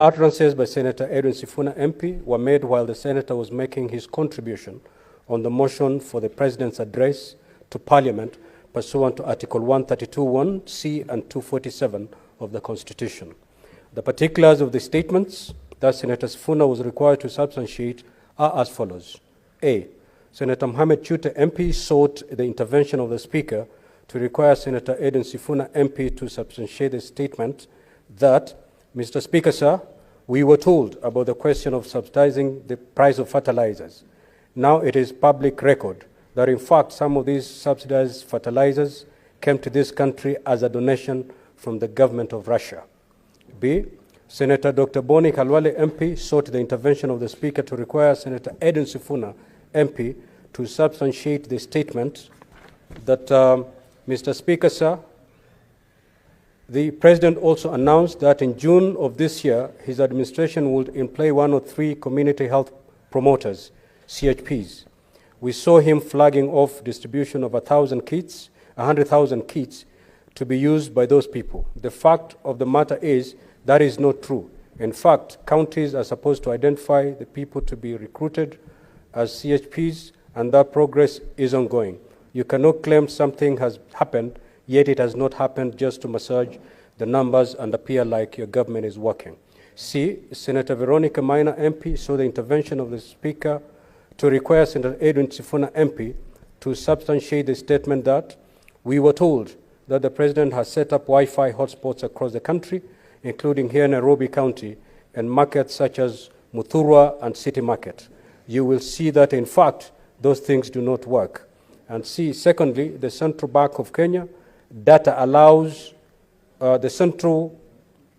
Utterances by Senator Edwin Sifuna MP were made while the Senator was making his contribution on the motion for the President's address to Parliament pursuant to Article 132(1)(c) and 247 of the Constitution. The particulars of the statements that Senator Sifuna was required to substantiate are as follows. A. Senator Mohamed Chute MP sought the intervention of the Speaker to require Senator Edwin Sifuna MP to substantiate the statement that, Mr. Speaker, sir, we were told about the question of subsidizing the price of fertilizers. Now it is public record that in fact some of these subsidized fertilizers came to this country as a donation from the government of Russia. B. Senator Dr. Boni Khalwale MP sought the intervention of the Speaker to require Senator Edwin Sifuna MP to substantiate the statement that, Mr. Speaker, sir, the President also announced that in June of this year, his administration would employ 103 community health promoters, CHPs. We saw him flagging off distribution of 100,000 kits to be used by those people. The fact of the matter is that is not true. In fact, counties are supposed to identify the people to be recruited as CHPs, and that progress is ongoing. You cannot claim something has happened, yet it has not happened, just to massage the numbers and appear like your government is working. C. Senator Veronica Maina MP saw the intervention of the Speaker to require Senator Edwin Sifuna MP to substantiate the statement that we were told that the President has set up Wi-Fi hotspots across the country, including here in Nairobi County, and markets such as Muthurwa and City Market. You will see that, in fact, those things do not work. And C. Secondly, the Central Bank of Kenya data allows, the Central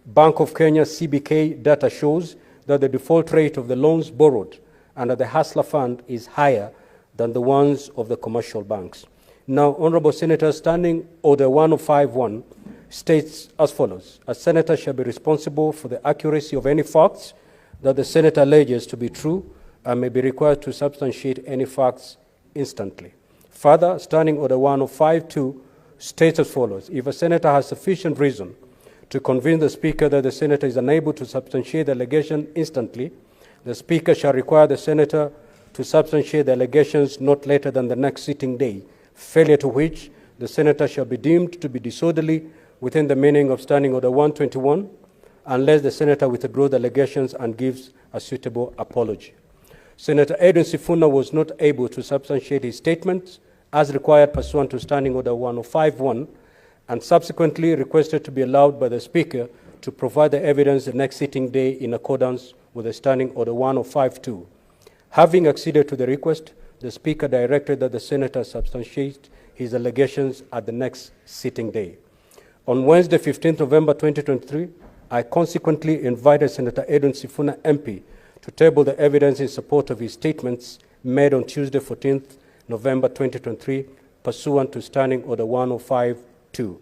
Bank of Kenya CBK data shows that the default rate of the loans borrowed under the Hustler Fund is higher than the ones of the commercial banks. Now, Honorable Senator, Standing Order 1051 states as follows: a senator shall be responsible for the accuracy of any facts that the senator alleges to be true and may be required to substantiate any facts instantly. Further, Standing Order 1052 states as follows: if a senator has sufficient reason to convince the Speaker that the senator is unable to substantiate the allegation instantly, the Speaker shall require the senator to substantiate the allegations not later than the next sitting day, failure to which the senator shall be deemed to be disorderly within the meaning of Standing Order 121, unless the senator withdraws the allegations and gives a suitable apology. Senator Edwin Sifuna was not able to substantiate his statements as required pursuant to Standing Order 1051, and subsequently requested to be allowed by the Speaker to provide the evidence the next sitting day in accordance with the Standing Order 1052. Having acceded to the request, the Speaker directed that the senator substantiate his allegations at the next sitting day. On Wednesday, 15th November 2023, I consequently invited Senator Edwin Sifuna MP to table the evidence in support of his statements made on Tuesday, 14th November 2023, pursuant to Standing Order 1052.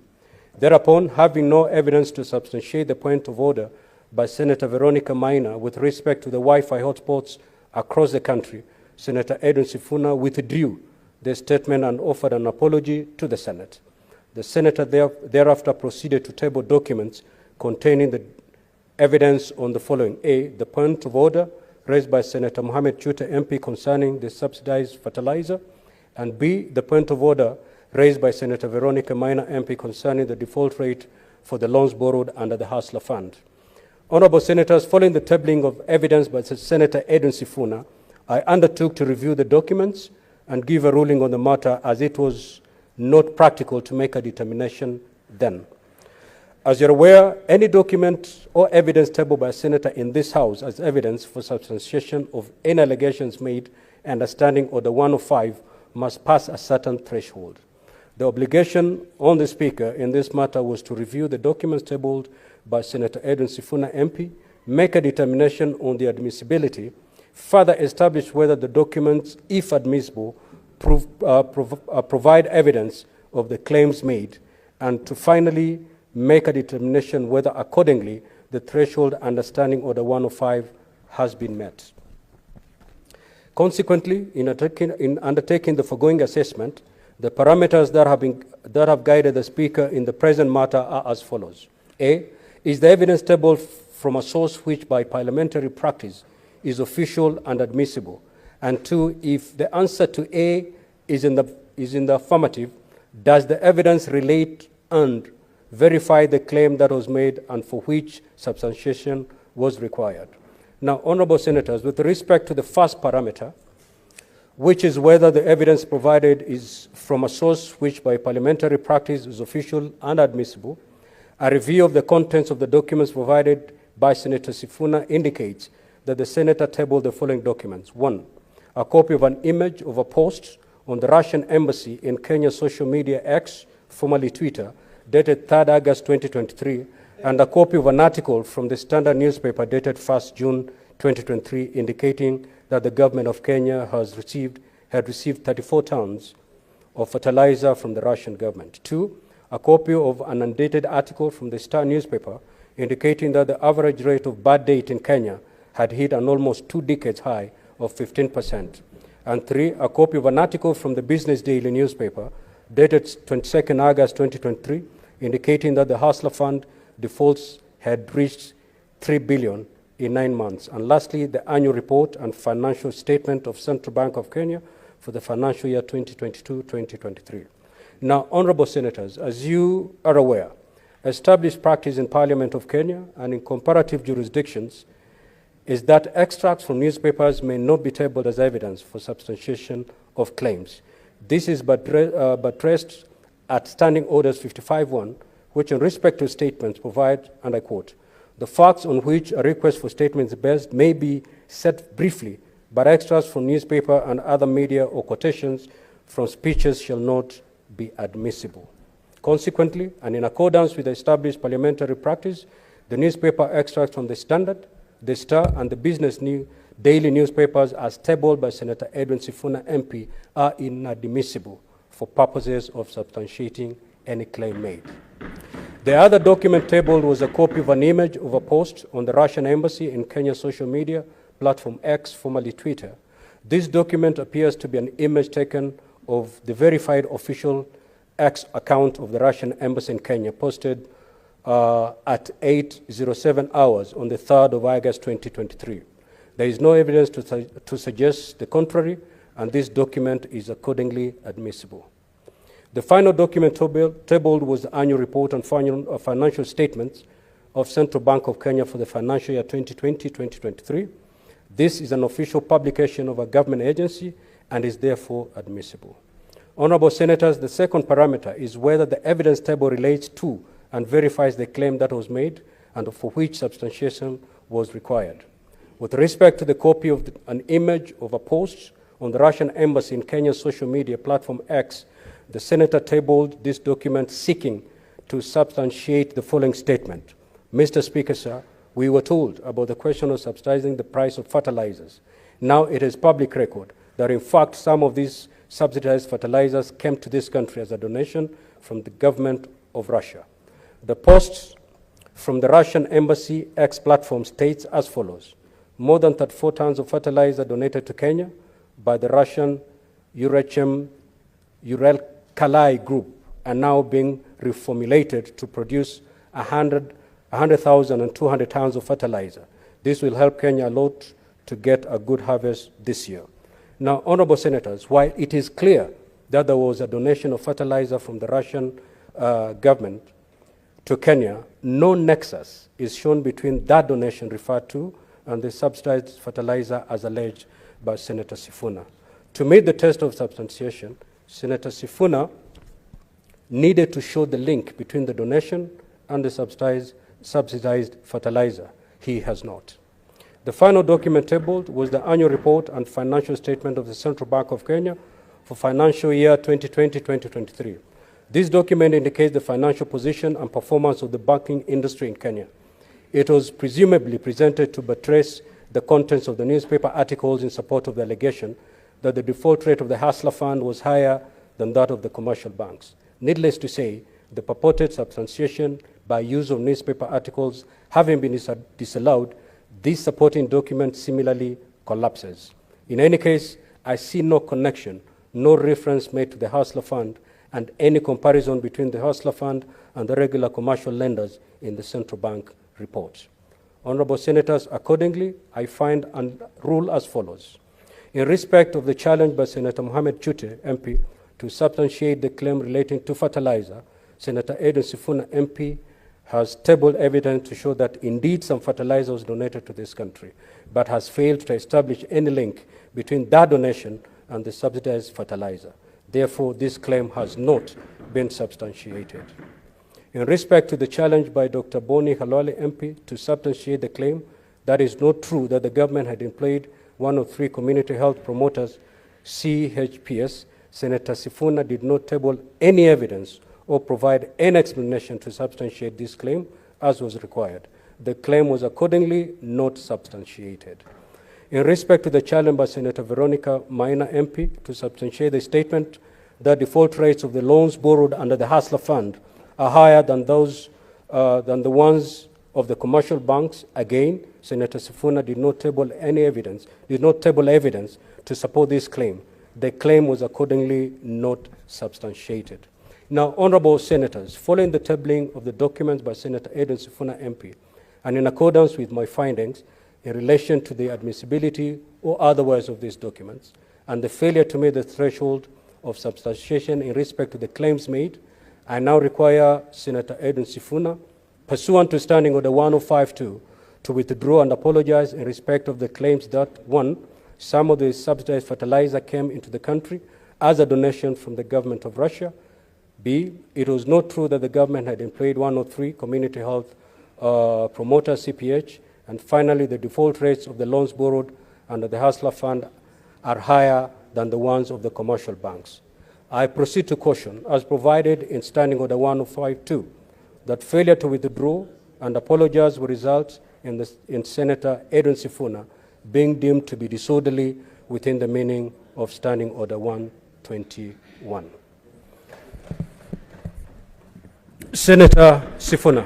Thereupon, having no evidence to substantiate the point of order by Senator Veronica Maina with respect to the Wi-Fi hotspots across the country, Senator Edwin Sifuna withdrew the statement and offered an apology to the Senate. The Senator thereafter proceeded to table documents containing the evidence on the following: A, the point of order raised by Senator Mohamed Chute MP concerning the subsidized fertilizer, and B, the point of order raised by Senator Veronica Maina MP concerning the default rate for the loans borrowed under the Hustler Fund. Honorable Senators, following the tabling of evidence by Senator Edwin Sifuna, I undertook to review the documents and give a ruling on the matter, as it was not practical to make a determination then. As you're aware, any document or evidence tabled by a senator in this House as evidence for substantiation of any allegations made under Standing Order 105 must pass a certain threshold. The obligation on the Speaker in this matter was to review the documents tabled by Senator Edwin Sifuna MP, make a determination on the admissibility, further establish whether the documents, if admissible, provide evidence of the claims made, and to finally make a determination whether accordingly the threshold under Standing Order 105 has been met. Consequently, in undertaking the foregoing assessment, the parameters that have guided the Speaker in the present matter are as follows. A, is the evidence tabled from a source which by parliamentary practice is official and admissible? And two, if the answer to A is in the affirmative, does the evidence relate and verify the claim that was made and for which substantiation was required? Now, honorable senators, with respect to the first parameter, which is whether the evidence provided is from a source which by parliamentary practice is official and admissible, a review of the contents of the documents provided by Senator Sifuna indicates that the senator tabled the following documents. One, a copy of an image of a post on the Russian embassy in Kenya's social media X, formerly Twitter, dated 3rd August 2023, and a copy of an article from the Standard newspaper dated 1st June 2023, indicating that the government of Kenya had received 34 tons of fertilizer from the Russian government. Two, a copy of an undated article from the Star newspaper indicating that the average rate of birth rate in Kenya had hit an almost 2 decades high of 15%. And three, a copy of an article from the Business Daily newspaper dated 22nd August 2023, indicating that the Hustler Fund defaults had reached 3 billion in 9 months. And lastly, the annual report and financial statement of Central Bank of Kenya for the financial year 2022-2023. Now, honorable senators, as you are aware, established practice in Parliament of Kenya and in comparative jurisdictions is that extracts from newspapers may not be tabled as evidence for substantiation of claims. This is buttressed at Standing Orders 55.1, which in respect to statements provide, and I quote, the facts on which a request for statements is based may be set briefly, but extracts from newspaper and other media or quotations from speeches shall not be admissible. Consequently, and in accordance with the established parliamentary practice, the newspaper extracts from the Standard, the Star, and the Business Daily newspapers as tabled by Senator Edwin Sifuna MP are inadmissible for purposes of substantiating any claim made. The other document tabled was a copy of an image of a post on the Russian embassy in Kenya's social media platform X, formerly Twitter. This document appears to be an image taken of the verified official X account of the Russian embassy in Kenya, posted at 8:07 hours on the 3rd of August 2023. There is no evidence to suggest the contrary, and this document is accordingly admissible. The final document tabled was the annual report on financial statements of Central Bank of Kenya for the financial year 2020-2023. This is an official publication of a government agency and is therefore admissible. Honorable senators, the second parameter is whether the evidence table relates to and verifies the claim that was made and for which substantiation was required. With respect to the copy of an image of a post on the Russian embassy in Kenya's social media platform X, the senator tabled this document seeking to substantiate the following statement. Mr. Speaker, sir, we were told about the question of subsidizing the price of fertilizers. Now it is public record that in fact some of these subsidized fertilizers came to this country as a donation from the government of Russia. The post from the Russian embassy X platform states as follows: more than 34 tons of fertilizer donated to Kenya by the Russian Uralkali group are now being reformulated to produce 100,000 and 200 tons of fertilizer. This will help Kenya a lot to get a good harvest this year. Now, honorable senators, while it is clear that there was a donation of fertilizer from the Russian government to Kenya, no nexus is shown between that donation referred to and the subsidized fertilizer as alleged by Senator Sifuna. To meet the test of substantiation, Senator Sifuna needed to show the link between the donation and the subsidized fertilizer. He has not. The final document tabled was the annual report and financial statement of the Central Bank of Kenya for financial year 2020-2023. This document indicates the financial position and performance of the banking industry in Kenya. It was presumably presented to buttress the contents of the newspaper articles in support of the allegation that the default rate of the Hustler Fund was higher than that of the commercial banks. Needless to say, the purported substantiation by use of newspaper articles having been disallowed, this supporting document similarly collapses. In any case, I see no connection, no reference made to the Hustler Fund, and any comparison between the Hustler Fund and the regular commercial lenders in the central bank report. Honorable Senators, accordingly, I find and rule as follows. In respect of the challenge by Senator Mohamed Chute, MP, to substantiate the claim relating to fertilizer, Senator Edwin Sifuna, MP, has tabled evidence to show that indeed some fertilizer was donated to this country, but has failed to establish any link between that donation and the subsidized fertilizer. Therefore, this claim has not been substantiated. In respect to the challenge by Dr. Boni Halwale, MP, to substantiate the claim that it is not true that the government had employed one of three community health promoters, CHPS, Senator Sifuna did not table any evidence or provide any explanation to substantiate this claim as was required. The claim was accordingly not substantiated. In respect to the challenge by Senator Veronica Maina, MP, to substantiate the statement that default rates of the loans borrowed under the Hustler Fund are higher than the ones of the commercial banks, again, Senator Sifuna did not table evidence to support this claim. The claim was accordingly not substantiated. Now, honorable senators, following the tabling of the documents by Senator Edwin Sifuna, MP, and in accordance with my findings in relation to the admissibility or otherwise of these documents, and the failure to meet the threshold of substantiation in respect to the claims made, I now require Senator Edwin Sifuna, pursuant to Standing Order 1052, to withdraw and apologize in respect of the claims that, 1, some of the subsidized fertilizer came into the country as a donation from the government of Russia. B, it was not true that the government had employed 103 community health promoters, CPH. And finally, the default rates of the loans borrowed under the Hustler Fund are higher than the ones of the commercial banks. I proceed to caution, as provided in Standing Order 1052, that failure to withdraw and apologize will result in Senator Edwin Sifuna being deemed to be disorderly within the meaning of Standing Order 121. Senator Sifuna.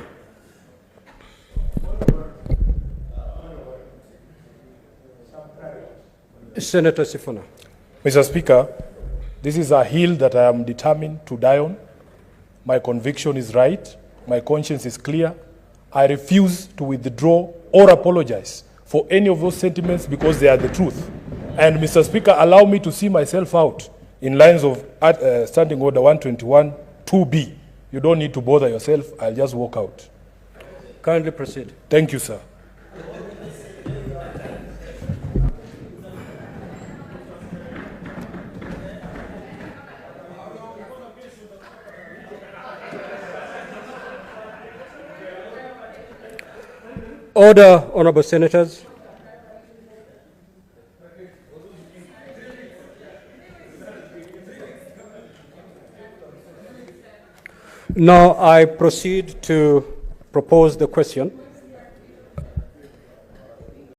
Senator Sifuna. Mr. Speaker, this is a hill that I am determined to die on. My conviction is right. My conscience is clear. I refuse to withdraw or apologize for any of those sentiments because they are the truth. And Mr. Speaker, allow me to see myself out in lines of Standing Order 121 2B. You don't need to bother yourself. I'll just walk out. Kindly proceed. Thank you, sir. Order, honorable senators. Now I proceed to propose the question.